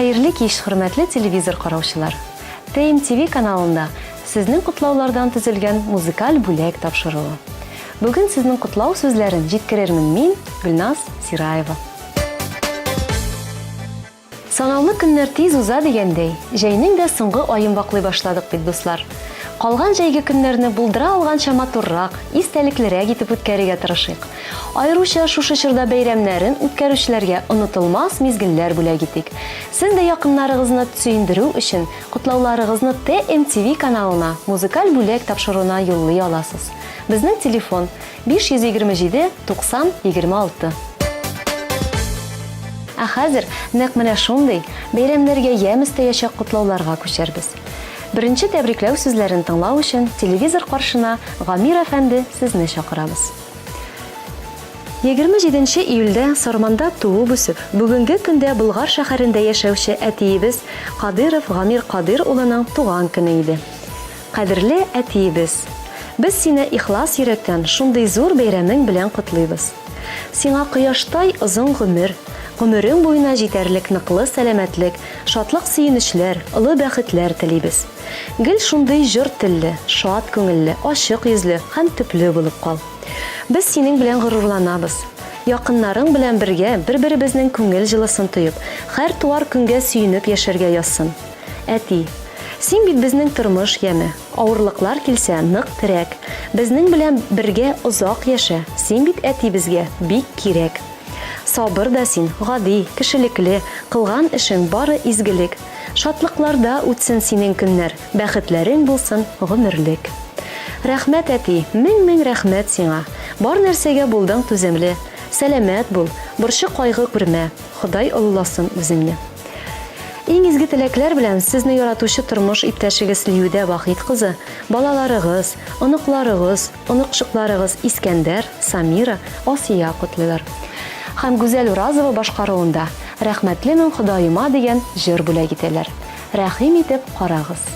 Хәерле кич, хөрмәтле телевизор караучылар. TMTV каналында сезнең котлаулардан төзелгән музыкаль бүләк тапшыруы. Бүген сезнең котлау сүзләрен җиткерермен мин, Гөлназ Сираева. Санаулы көннәр тиз уза дигәндәй, җәйнең дә соңгы аен ваклый башладык бит дуслар. Калган җәйге көннәрне булдыра алганча матуррак, истәлеклерәк итеп үткәрергә тырышыйк. Аеруча шушы чорда бәйрәмнәрен үткәрүчеләргә онытылмас мизгелләр бүләк итик. Сез дә якыннарыгызны сөендерү өчен котлауларыгызны TMTV каналына музыкаль бүләк тапшыруына юллый аласыз. Безнең телефон 527 90 26. Хәзер нәкъ менә шундый бәйрәмнәргә ямь өстәячәк котлауларга күчәрбез. Беренче тәбрикләү сүзләрен тыңлау өчен телевизор каршына Гамир әфәнде сезне чакырабыз. 27 июльдә Сарманда туып үсеп, бүгенге көндә Болгар шәһәрендә яшәүче әтиебез Кадыров Гамир Кадыр улының туган көне иде. Кадерле әтиебез, без сине ихлас йөрәктән шундый зур бәйрәмең белән котлыйбыз. Сиңа кояштай озын гомер, гомерең буена җитәрлек ныклы сәламәтлек, шатлык сөенечләр, олы бәхетләр телибез. Гел шундый җыр телле, шат күңелле, ачык йөзле һәм төпле булып кал. Без синең белән горурланабыз. Якыннарың белән бергә бер-беребезнең күңел җылысын тоеп, һәр туар көнгә сөенеп яшәргә язсын. Әти, син бит безнең тормыш яме. Авырлыклар килсә, нык терәк. Безнең белән бергә озак яшә. Син бит әти безгә бик кирәк. Сабыр да син, гади, кешелекле, кылган эшең бары изгелек. Шатлыкларда үтсен синең көннәр, бәхетләрең булсын гомерлек. Рәхмәт әти, мең рәхмәт сиңа. Бар нәрсәгә булдың түземле. Сәламәт бул, борчы кайгы күрмә. Ходай олыласын үзеңне. Иң изге теләкләр белән сезне яратучы тормыш иптәшегез Лиюдә Вахит кызы, балаларыгыз, оныкларыгыз, оныкчыкларыгыз Искәндәр, Самира, Асия котлыйлар. Һәм Гүзәл Уразова башкаруында «Рәхмәтле мен Ходаима» дигән җыр бүләк итәләр. Рәхим итеп карагыз.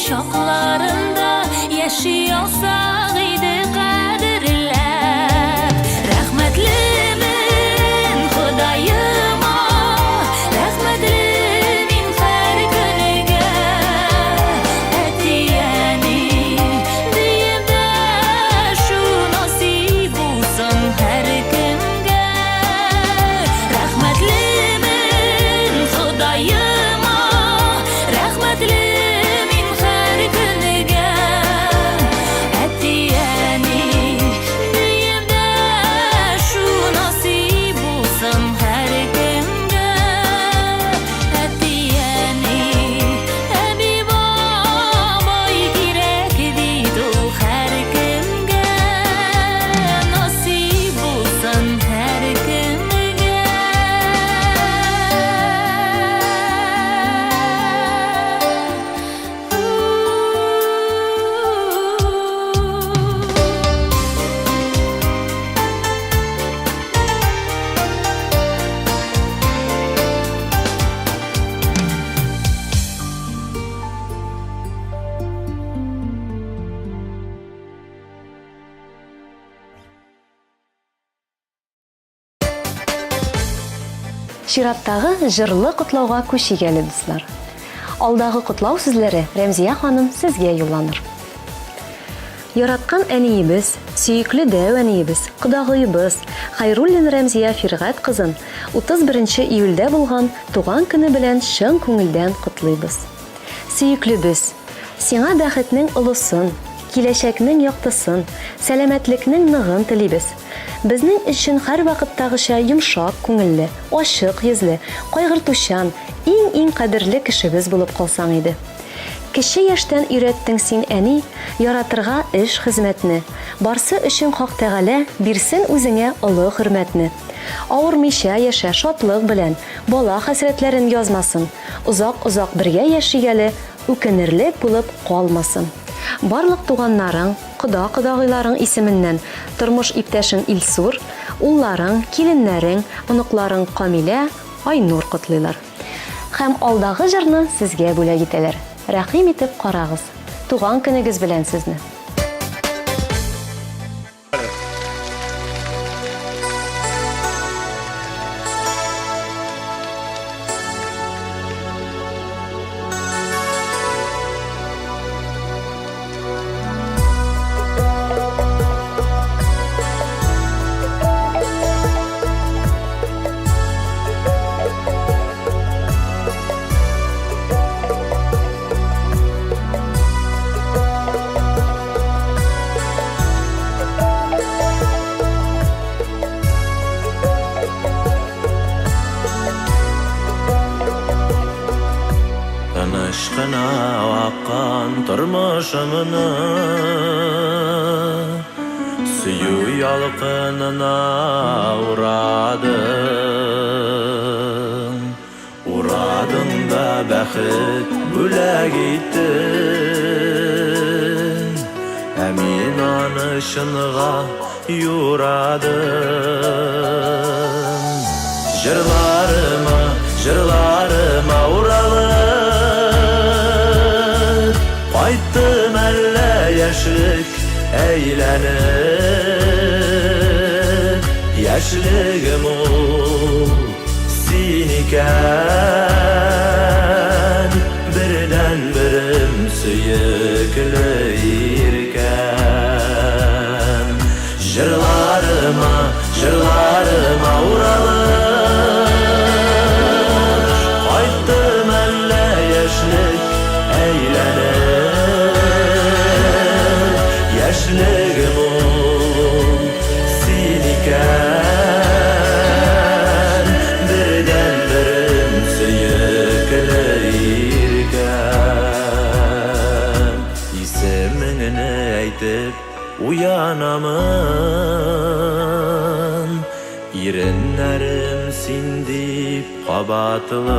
şoklarında yaşıyorsak idi kadirler. Rahmetlimin Xudayıma, rahmetlimin her günüge etiyeni deyip de şu nasip olsun her kimge. Rahmetlimin Xudayıma, rahmetlimin her günüge etiyeni deyip de şu nasip olsun her kimge etiyeni. Habib babay gerek deydi her kimge nasip olsun her kimge. Чираттагы җырлы котлауга күчигәле дуслар. Алдагы котлау сүзләре Рәмзия ханым сезгә юлланыр. Яраткан әниебез, сөйекле дәү әниебез, кодагыебыз Хайруллин Рәмзия Фиргать кызын 31 июльдә булган туган көне белән чын күңелдән котлыйбыз. Сөйеклебез, сиңа бәхетнең олысын, киләчәкнең яктысын, сәламәтлекнең ныгын телибез. Безнең өчен һәр вакыттагыча йомшак күңелле, ачык йөзле, кайгыртучан, иң кадерле кешебез булып калсаң иде. Кеше яшьтән өйрәттең син әни яратырга эш хезмәтне. Барсы өчен Хак Тәгалә бирсен үзеңә олы хөрмәтне. Авырмыйча яшә шатлык белән, бала хәсрәтләрен язмасын. Узак бергә яшигәле, үкенерлек булып калмасын. Барлык туганнарың, кода-кодагыйларың исеменнән тормыш иптәшең Илсур, улларың, киленнәрең, оныкларың Камилә, Айнур котлыйлар. Һәм алдагы җырны сезгә бүләк итәләр. Рәхим итеп карагыз. Туган көнегез белән сезне. Тынышкына аккан тормышымны сөю ялкынына урадың да бәхет бүләк иттең, ә мин аны чынга юрадым. Жырларыма уралып кайттым әллә яшьлек әйләнеп. Яшьлегем ул син икән, бердән берем сөекле иркән. Жырларыма уралып кайттым әллә яшьлек әйләнеп. Яшьлегем ул син икән, бердән берем сөекле иркән. Исемеңне әйтеп уянамын, иреннәрем син дип кабатлый.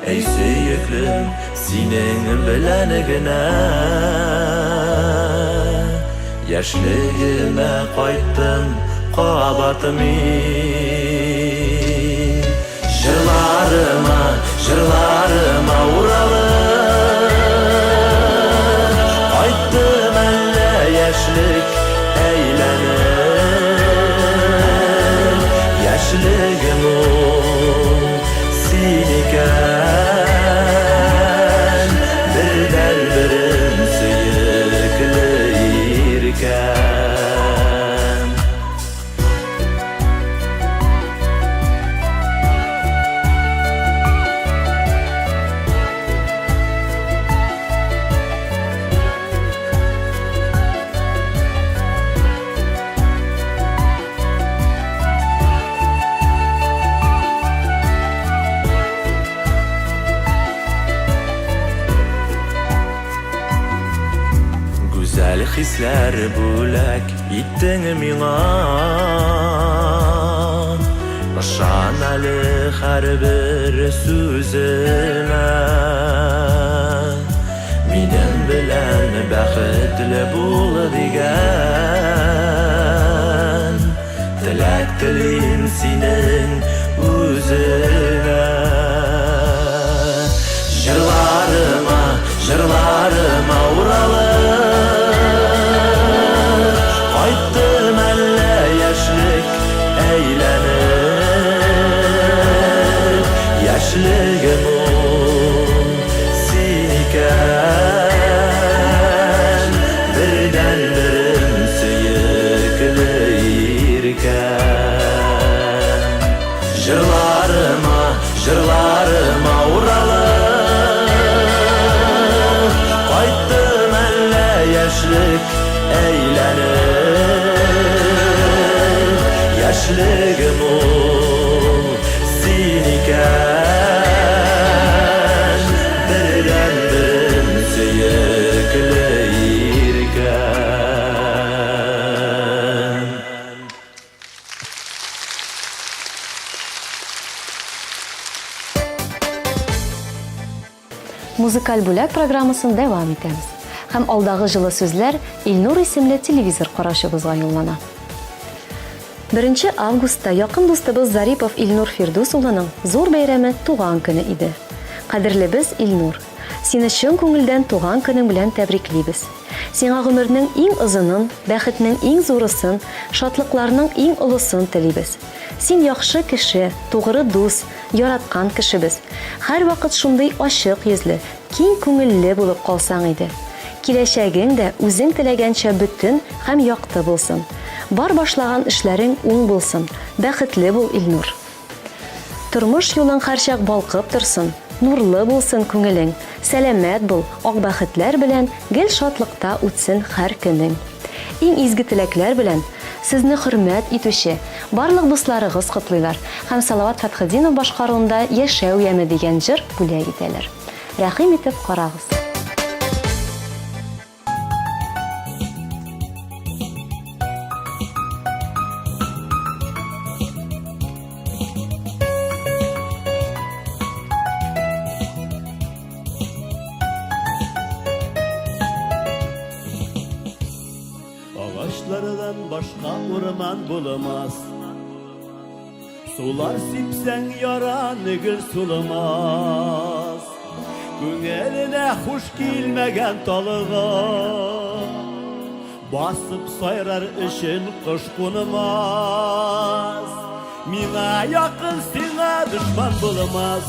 Әй сөеклем, синең белән генә яшьлегемә кайттым кабат мин. Жырларыма уралып хисләр бүләк иттең миңа. Ышан әле һәрбер сүземә, минем белән бәхетле бул дигән. Теләк телим синең үзеңә. Җырларыма, җырларыма уралып, кайттым әллә яшьлек әйләнеп. Яшьлегем ул син икән, бердән берем сөекле иркән. Җырларыма, җырларыма уралып, кайттым әллә яшьлек әйләнеп. Яшьлегем ул син икән, бердән берем сөекле иркән. Музыкаль бүләк программасын дәвам итәбез. Һәм алдагы җылы сүзләр Илнур исемле телевизор караучыбызга юллана. 1 августта якын дустыбыз Зарипов Илнур Фирдус улының зур бәйрәме туган көне иде. Кадерлебез Илнур, сине чын күңелдән туган көнең белән тәбриклибез. Сиңа гомернең иң озынын, бәхетнең иң зурысын, шатлыкларның иң олысын телибез. Син яхшы кеше, тугры дус, яраткан кешебез. Һәр вакыт шундый ачык йөзле, киң күңелле булып калсаң иде. Киләчәгең дә үзең теләгәнчә бөтен һәм якты булсын. Бар башлаган эшләрең уң булсын. Бәхетле бул, Илнур. Тормыш юлың һәрчак балкып торсын. Нурлы булсын күңелең. Сәламәт бул, ак бәхетләр белән гел шатлыкта үтсен һәр көнең. Иң изге теләкләр белән сезне хөрмәт итүче барлык дусларыгыз котлыйлар һәм Салават Фәтхетдинов башкаруында Яшәү яме дигән җыр бүләк итәләр. Рәхим итеп карагыз. Ağaçlardan başka orman bulamaz. Sular sipsen yaran gül sulamaz. Күңеленә хуш килмәгән талыга басып сайрар өчен кыш кунмас. Миңа якын, сиңа дошман булмас.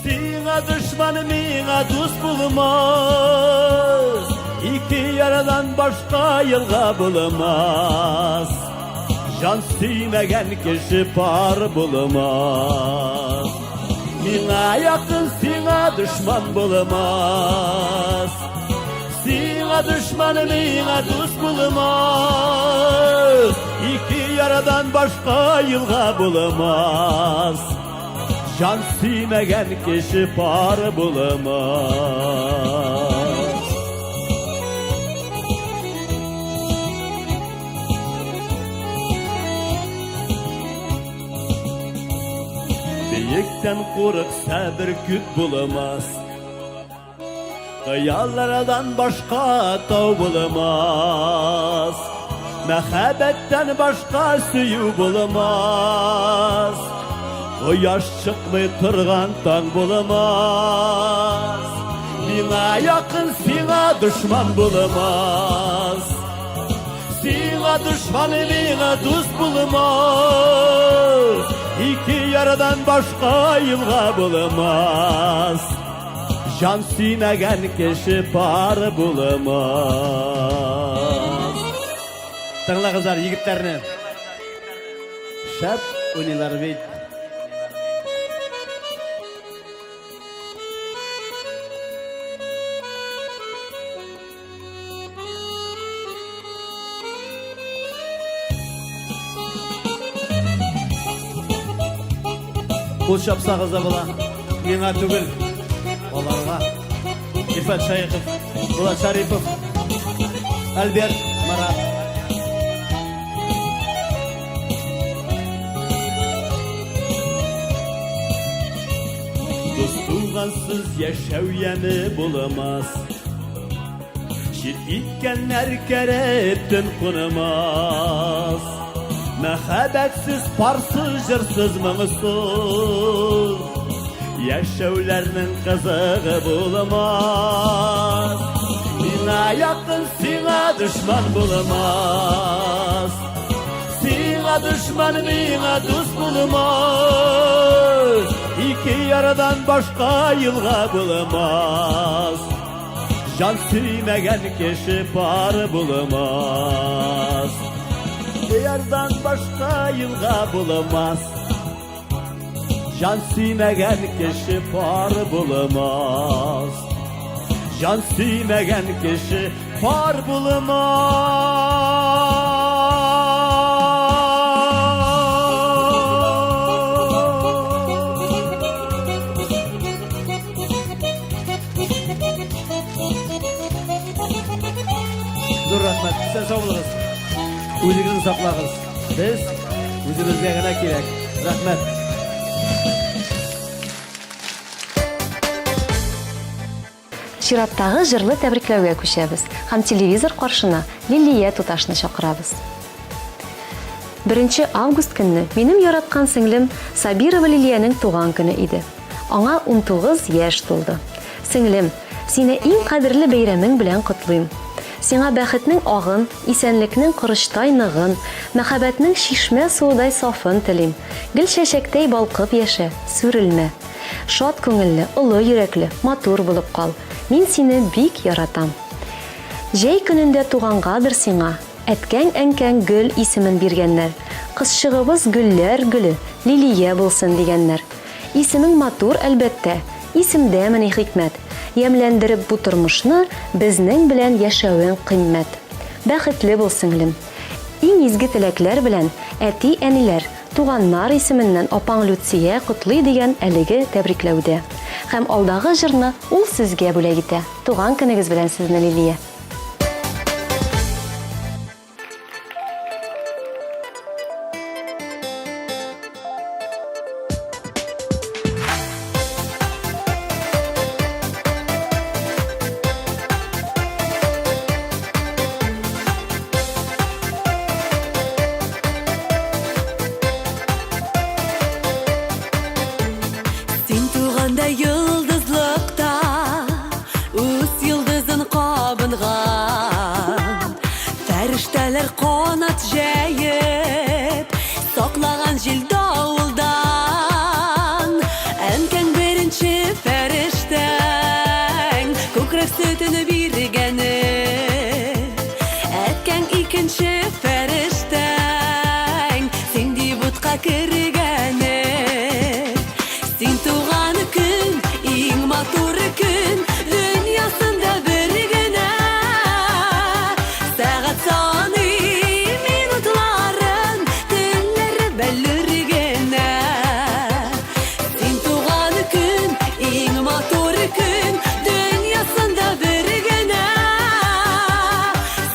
Сиңа дошман, миңа дус булмас. İki yaradan başka yılga bulunmaz. Can süymegen kişi par bulunmaz. Mina yakın, sina düşman bulunmaz. Sina düşman, mina dost bulunmaz. İki yaradan başka yılga bulunmaz. Can süymegen kişi par bulunmaz. Büyükten korksa bir küt bulamaz. Kıyallardan başka tağ bulamaz. Mehabetten başka suyu bulamaz. Koyaş çıkmay turgan taң bulamaz. Mina yakın, sina düşman bulamaz. Sina düşman, mina dost bulamaz. İki yaradan başka yılga bulamaz. Can süymegen kişi par bulamaz. Tыңла kızlar, yigitlerini. Şap oynuyorlar beyt. Бұл шапсағызда бола, меңа түгіл, оларға. İffet Şayıkов, Bulat Şaripov, Альберт, Марат. Дос туғансыз яшәү яме буламас. Шит иткәннәр кәрәп төн кунамас. Мәхәббәтсез, парсыз, җырсыз, моңсыз яшәүләрнең кызыгы буламас. Сиңа якын, сиңа дошман буламас. Сиңа дошман, миңа дус буламас. Ике ярадан башка елга буламас. Жан сөймәгән кеше пары буламас. Ярдан башка елга буламас. Жан сөймәгән кеше пары буламас. Жан сөймәгән кеше пар Зур рахмет. Сен сау булыгыз. Үзегезне саклагыз. Без үзебезгә генә кирәк. Рахмет. Чираттагы җырлы тәбрикләүгә күчәбез һәм телевизор каршына Лилия туташны чакырабыз. 1 август көнне минем яраткан сеңлем Сабирова Лилиянең туган көне иде. Аңа 19 яшь тулды. Сеңлем, сине иң кадерле бәйрәмең белән котлыйм. Сиңа бәхетнең агын, исәнлекнең корыштай ныгын, мәхәббәтнең шишмә суыдай сафын телим. Гөл чәчәктәй балкып яшә, сүрелмә. Шат күңелле, улы йөрәкле, матур булып кал. Мин сине бик яратам. Җәй көнендә тугангадыр сиңа, әткәң әнкәң гөл исемен биргәннәр. Кызчыгыбыз гөлләр гөле, Лилия булсын дигәннәр. Исемең матур әлбәттә, исемдә менә хикмәт. Ямьләндереп бу тормышны безнең белән яшәвең кыйммәт. Бәхетле бул сеңлем. Иң изге теләкләр белән әти-әниләр, туганнар исеменнән апаң Люция котлый дигән әлеге тәбрикләүдә. Һәм алдагы җырны ул сезгә бүләк итә. Туган көнегез белән сезне, Лилия. Син туганда йолдызлыкта үз йолдызын кабынган, фәрештәләр канат җәеп саклаган җил давылдан. Әнкәң беренче фәрештәң, күкрәк сөтен биргәне. Әткәң икенче фәрештәң, син дип утка кергәне. Син туган көн, иң матур көн, дөньясында бер генә. Сәгать саны, минутларын, төннәре бәлләр генә. Син туган көн, иң матур көн, дөньясында бер генә.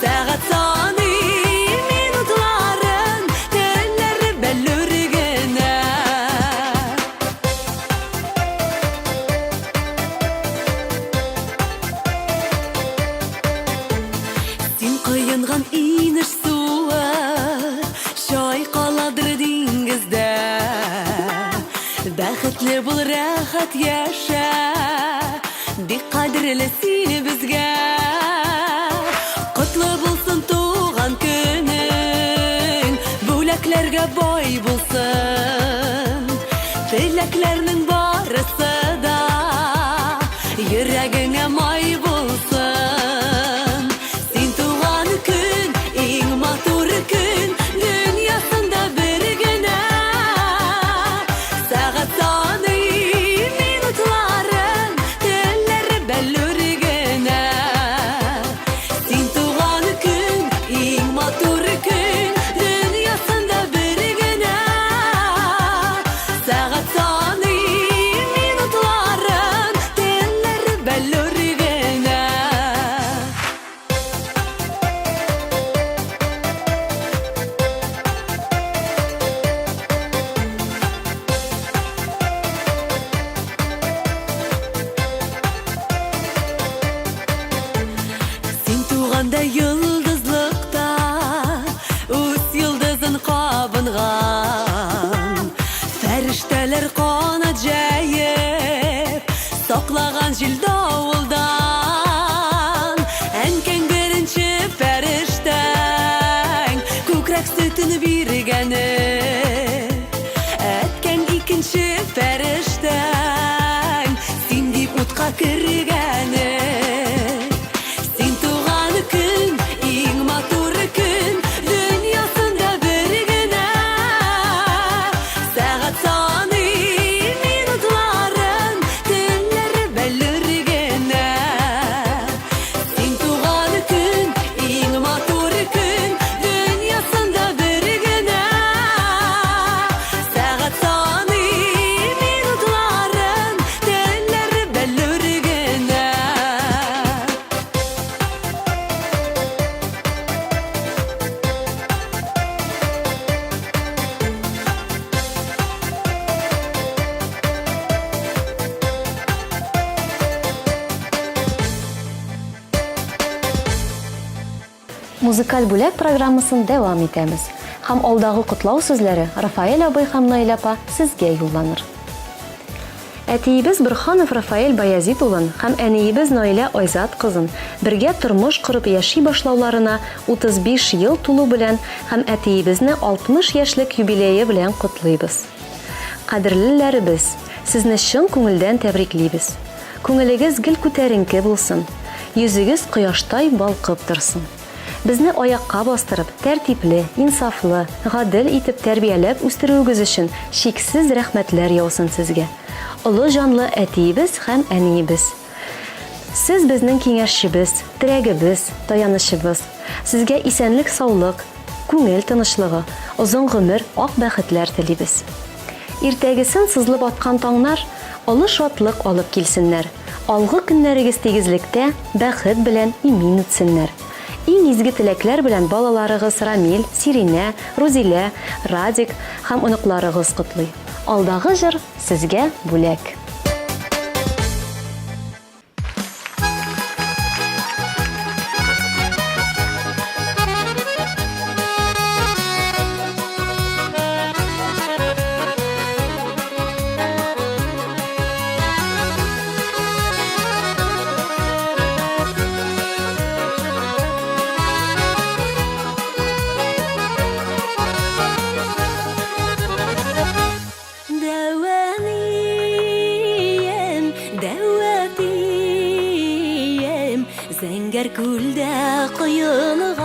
Сәгать саны, минутларын, төннәре бәлләр генә. Син кыйынган инеш суы, чайкаладыр диңгездә. Бәхетле бул, рәхәт яшә, бик кадерле син безгә. Котлы булсын туган көнең, бүләкләргә бай булсын. Теләкләрнең барысы да йөрәгеңә май булсын. Син туган көн, иң матур көн, дөньясында бер генә. Сәгать саны, минутларын, төннәре бәлләр генә. Син туган көн, иң матур көн, дөньясында бер генә. Сәгать саны, Саклаған җил давылдан Әнкәң беренче фәрештәң Күкрәк сөтен биргәне Әткәң икенче фәрештәң Син дип утка кергәне Син туган көн, иң матур көн Дөньясында бер генә Сәгать саны минутларын Төннәре бәлер генә Син туган көн, иң матур көн Дөньясында бер генә Сәгать саны минутларын Төннәре бәлер генә Музыкаль бүләк программасын дәвам итәмез. Һәм алдагы котлау сүзләре Рафаэль абый һәм Наил апа сезгә юлланыр. Әтиебез Борханов Рафаэль Баязит улын һәм әниебез Наилә Айзат кызын бергә тормыш корып яши башлауларына 35 ел тулу белән һәм әтиебезне 60 яшьлек юбилее белән котлыйбыз. Кадерлеләребез, сезне чын күңелдән тәбриклибез. Күңелегез гел күтәренке булсын. Йөзегез кояштай балкып торсын. Безне аякка бастырып, тәртипле, инсафлы, гадел итеп тәрбияләп үстерүегез өчен шиксез рәхмәтләр яусын сезгә. Олы җанлы әтиебез һәм әниебез. Сез безнең киңәшчебез, терәгебез, таянычыбыз. Сезгә исәнлек, саулык, күңел тынычлыгы, озын гомер, ак бәхетләр телибез. Иртәгесен сызлып аткан таңнар олы шатлык алып килсеннәр. Алгы көннәрегез тигезлектә бәхет белән имин үтсеннәр. Иң изге теләкләр белән балаларыгыз Рамил, Сиринә, Рузилә, Радик һәм оныкларыгыз котлый. Алдагы җыр сезгә бүләк. Зәңгәр күлдә кыйылгансыз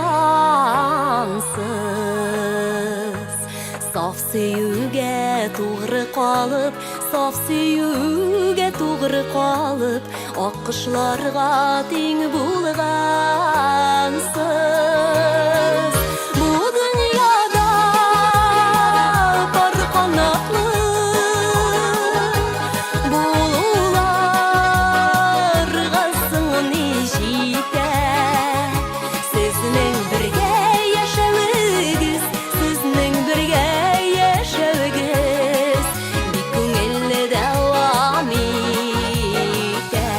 Саф сөюгә тугры калып, саф сөюгә тугры калып, аккышларга тиң булгансыз. Бу дөньяда бар канатлы булуларга сыңны җитә. Сезнең бергә яшәвегез, сезнең бергә яшәвегез бик күңелле дәвам итә.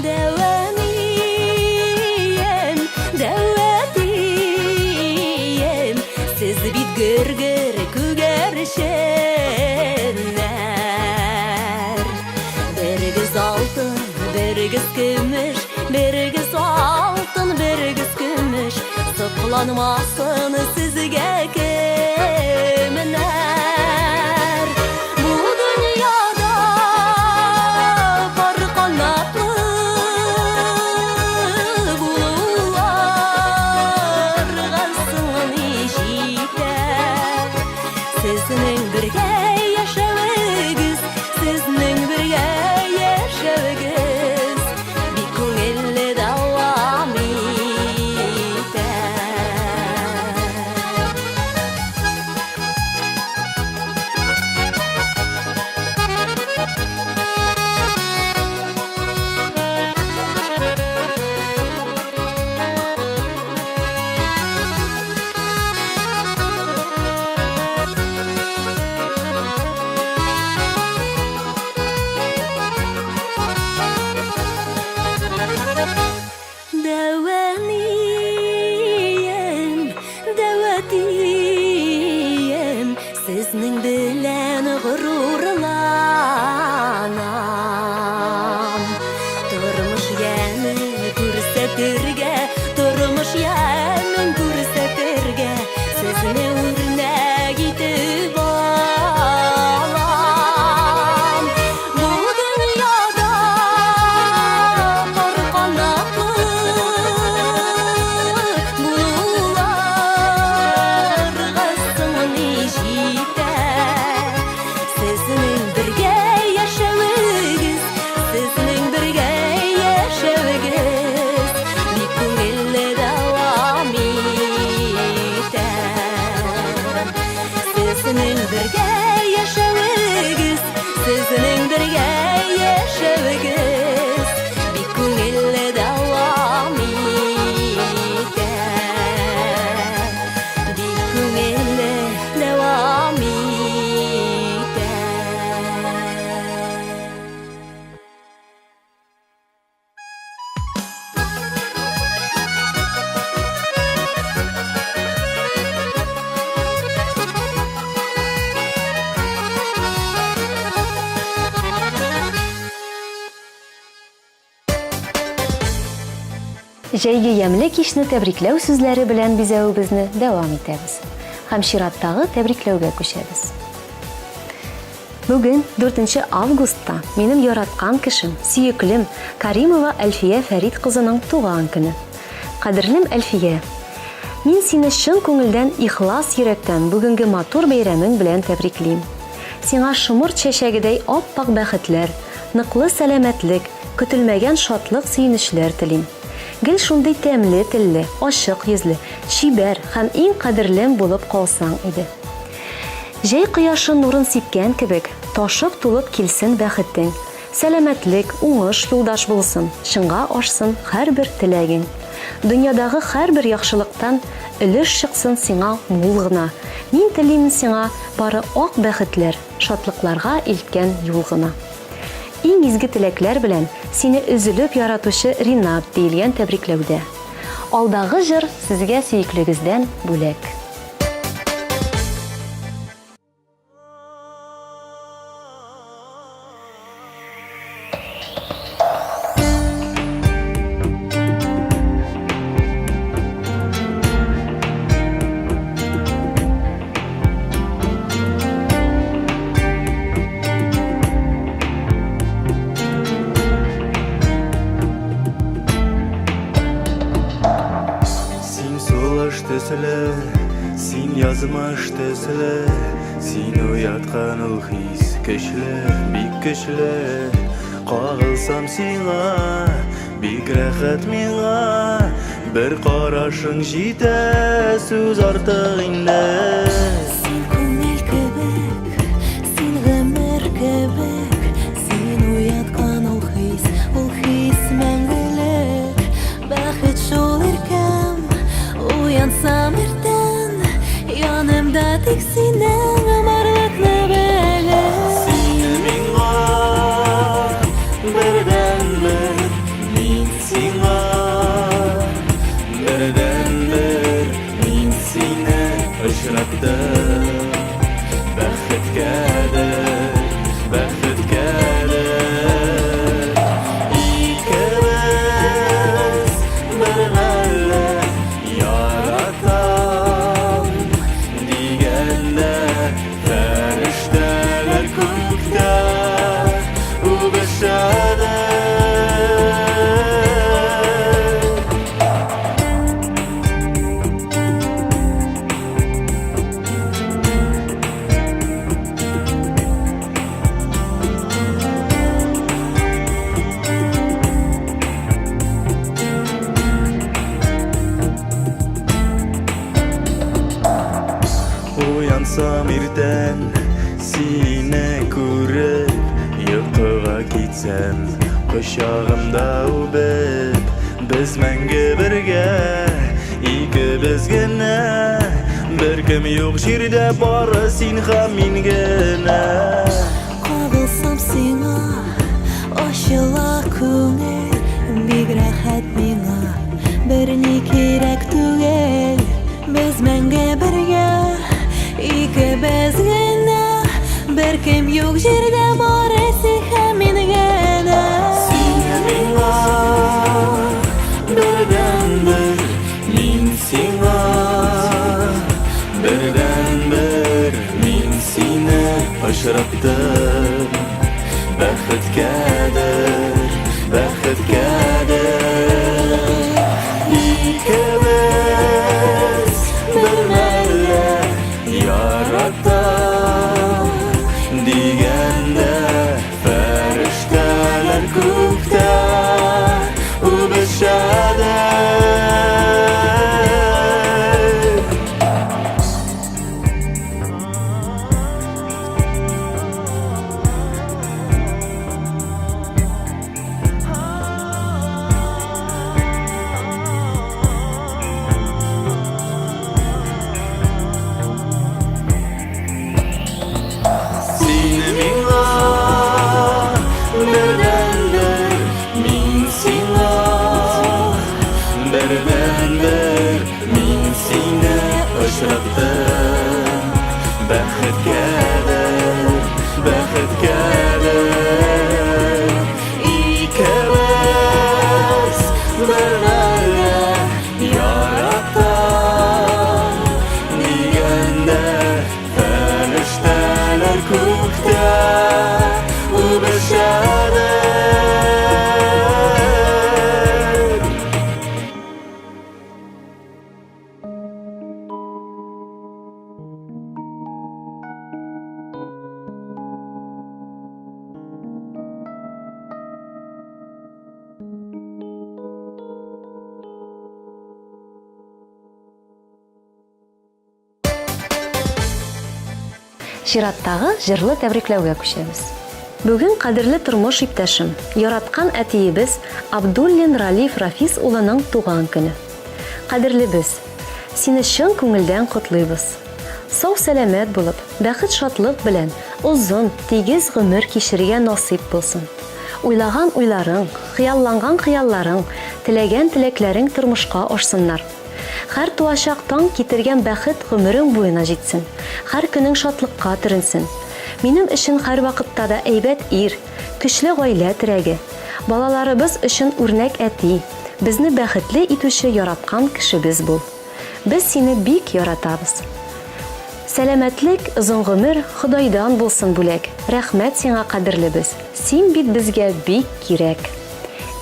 Дәвам итәм, сез бит гөр-гөр күгәрченнәр. Берегез алтын, берегез көмеш, берегез алтын, берегез көмеш, сокланмасын сезгә кемнәр. Бу дөньяда бар канатлы булуларга сыңны җитә. Сезнең бергә яшәвегез, сезнең бергә яшәвегез бик күңелле дәвам итә. Җәйге ямьле кичне тәбрикләү сүзләре белән бизәүебезне дәвам итәбез. Һәм чираттагы тәбрикләүгә күчәбез. Бүген 4 августта минем яраткан кешем, сөеклем Каримова Әлфия Фәрит кызының туган көне. Кадерлем Әлфия, мин сине чын күңелдән ихлас йөрәктән бүгенге матур бәйрәмең белән тәбриклим. Сиңа шомырт чәчәгедәй ап-пак бәхетләр, ныклы сәламәтлек, көтелмәгән шатлык, сөенечләр телим. Гел шундый тәмле телле, ачык йөзле, чибәр һәм иң кадерлем булып калсаң иде. Җәй кояшы нурын сипкән кебек, ташып тулып килсен бәхетең. Сәламәтлек, уңыш юлдаш булсын, шыңга ашсын һәрбер теләгең. Дөньядагы һәрбер яхшылыктан өлеш чыксын сиңа мул гына. Мин телим сиңа бары ак бәхетләр, шатлыкларга илткән юл гына. Иң изге теләкләр белән сине өзелеп яратучы Ринат диелгән тәбрикләүдә. Алдагы җыр сезгә сөеклегездән бүләк. Син язмыш төсле, син уяткан ул хис көчле, бик көчле. Кагылсам сиңа, бик рәхәт миңа, бер карашың җитә, сүз артык инде. Син күңел кебек, син гомер кебек, син уяткан ул хис мәңгелек. Бәхет шул иркәм, уянсам иртән, янымда тик синең омарлыкны беләм. Син миңа бердән-бер, мин сиңа бердән-бер, мин сине очраттым. Бәхеткәдер, бәхеткәдер, икебез бергәлә яратам дигәндә, фәрештәләр күктә үбешәдер. Уянсам иртән, сине күреп, йокыга китсәм, кочагымда үбеп, без мәңге бергә, икебез генә, беркем юк җирдә, бары син һәм мин генә. Кагылсам сиңа, ачыла күңел, бик рәхәт миңа, берни кирәк түгел, без мәңге бергә, икебез генә, беркем юк җирдә, бары син һәм мин генә. Син миңа бердән-бер, мин сиңа бердән-бер, мин сине очраттым. Бәхеткәдер, бәхеткәдер, икебез бергәлә яратам дигәндә, фәрештәләр күктә үбешәдер. чираттагы җырлы тәбрикләүгә күчәбез. Бүген кадерле тормыш иптәшем, яраткан әтиебез Абдуллин Ралиф Рафис улының туган көне. Кадерлебез, сине чын күңелдән котлыйбыз. Сау сәламәт булып, бәхет шатлык белән узын, тигез гомер кичерергә насыйп булсын. Уйлаган уйларың, хыялланган хыялларың, теләгән теләкләрең тормышка ашсыннар. Һәр туачак таң китергән бәхет гомерең буена җитсен. Һәр көнең шатлыкка төренсен. Минем өчен һәр вакытта да әйбәт ир, көчле гаилә терәге, балаларыбыз өчен үрнәк әти, безне бәхетле итүче яраткан кешебез бул. Без сине бик яратабыз. Сәламәтлек, озын гомер Худайдан булсын бүләк. Рәхмәт сиңа, кадерлебез. Син бит безгә бик кирәк.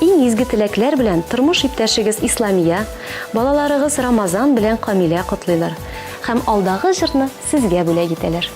Иң изге теләкләр белән тормыш иптәшегез Исламия, балаларыгыз Рамазан белән Камилә котлыйлар һәм алдагы җырны сезгә бүләк итәләр.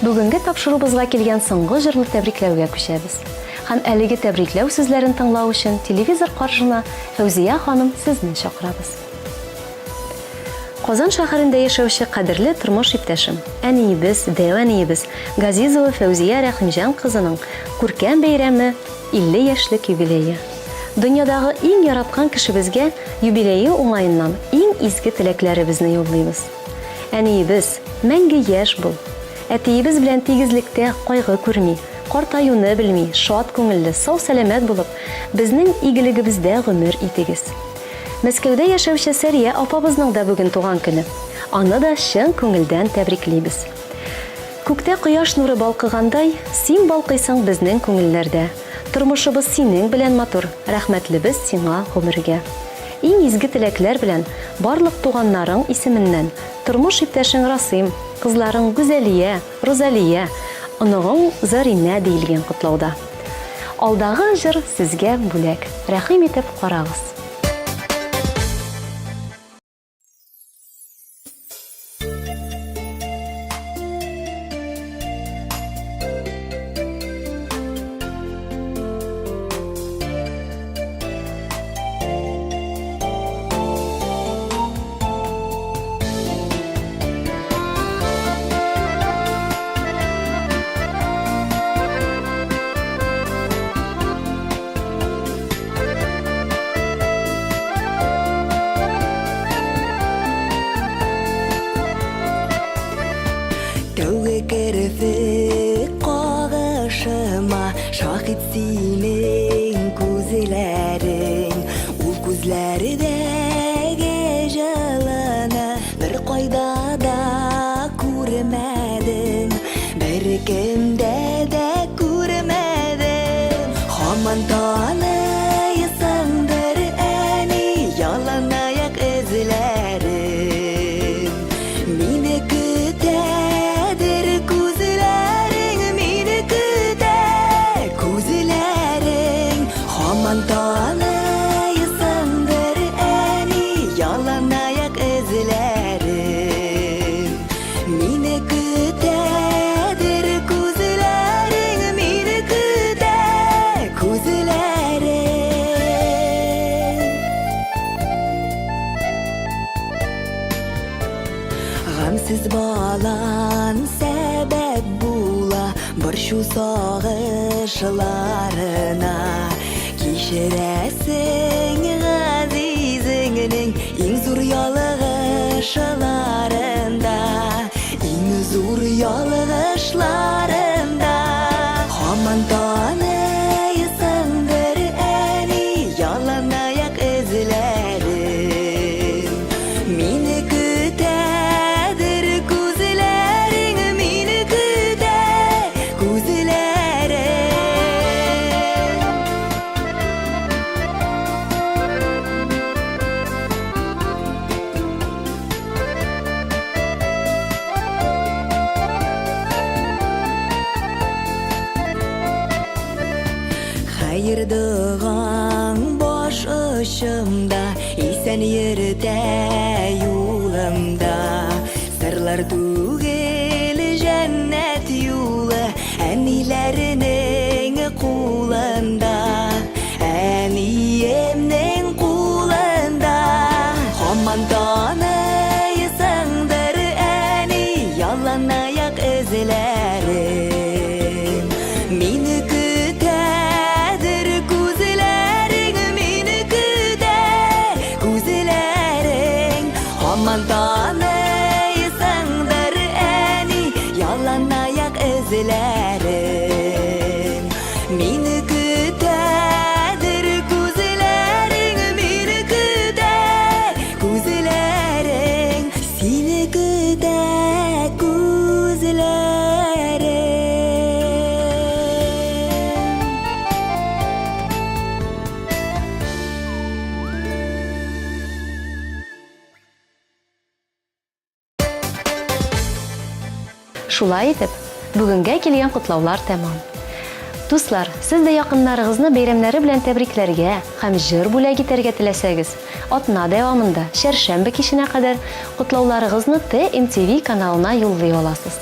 Бүгенге тапшырубызга килгән соңгы җырлы тәбрикләүгә күчәбез. Һәм әлеге тәбрикләү сүзләрен тыңлау өчен телевизор каршына Фәүзия ханым сезне чакырабыз. Казан шәһәрендә яшәүче кадерле тормыш иптәшем, әниебез, дәвәниебез Газизова Фәүзия Рәхимҗан кызының күркәм бәйрәме 50 яшьлек юбилее. Дөньядагы иң яраткан кешебезгә юбилее уңаеннан иң изге теләкләребезне юллыйбыз. Әниебез, мәңге яшь бул. Әтиебез белән тигезлектә кайгы күрми, картаюны белми, шат күңелле, сау сәламәт булып, безнең игелегебездә гомер итегез. Мәскәүдә яшәүче Сәрия апабызның да бүген туган көне. Аны да чын күңелдән тәбриклибез. Күктә кояш нуры балкыгандай, син балкыйсың безнең күңелләрдә. Тормышыбыз синең белән матур, рәхмәтлебез сиңа гомергә. Иң изге теләкләр белән барлык туганнарың исеменнән тормыш иптәшең Расим, кызларың Гүзәлия, Розалия, оныгың Заринә диелгән котлауда. Алдагы җыр сезгә бүләк. Рәхим итеп карагыз. Şahit senin gözlerin, ul gözlerdeki jalana bir koyda da görmedim, bir kimde de görmedim. Haman tanıysandır eni yalan ayak izlerim, mini kütedir gözlerin, mini kütedir gözlerin. Haman tanıysandır eni yalan ayak izlerim, mini kütedir gözlerin, mini kütedir gözlerin. Gamsiz balan sebep bula bir şu sağışlarına, kişiresin Azizing'nin en zor yalığışlarında, en zor yalığışlarında. Haman tanıysandır eni yalan ayak izlerim, mini kütedir gözlerin, mini kütedir gözlerin. Hayırdıgan boş ışımda, isen yerde yolumda, sırlar tugel cennet yolu, enilerinin kulunda, eniyemnin kulunda. Haman tanıysandır eni yalan ayak izlerim, mini kütedir gözlerin, mini kütedir gözlerin. Haman tanıysandır eni yalan ayak izlerim, mini kütedir gözlerin, mini kütedir gözlerin. Seni kütedir gözlerin. Шулай итеп, бүгенгә килгән котлаулар тәмам. Дуслар, сез дә якыннарыгызны бәйрәмнәре белән тәбрикләргә һәм җыр бүләк итәргә теләсәгез, атна дәвамында шәршәмбе киченә кадәр котлауларыгызны TMTV каналына юллый аласыз.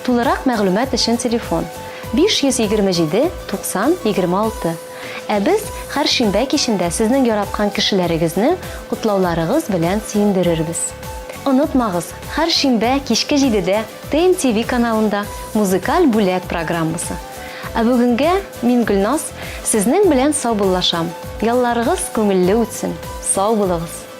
Тулырак мәгълүмат өчен телефон 527 90 26. Ә без һәр шимбә кичендә сезнең яраткан кешеләрегезне котлауларыгыз белән сөендерербез. Онытмагыз, һәр шимбә кичке 7дә ТНТВ каналында музыкаль бүләк программасы. Ә бүгенгә мин Гөлназ сезнең белән саубуллашам. Ялларыгыз күңелле үтсен. Сау булыгыз.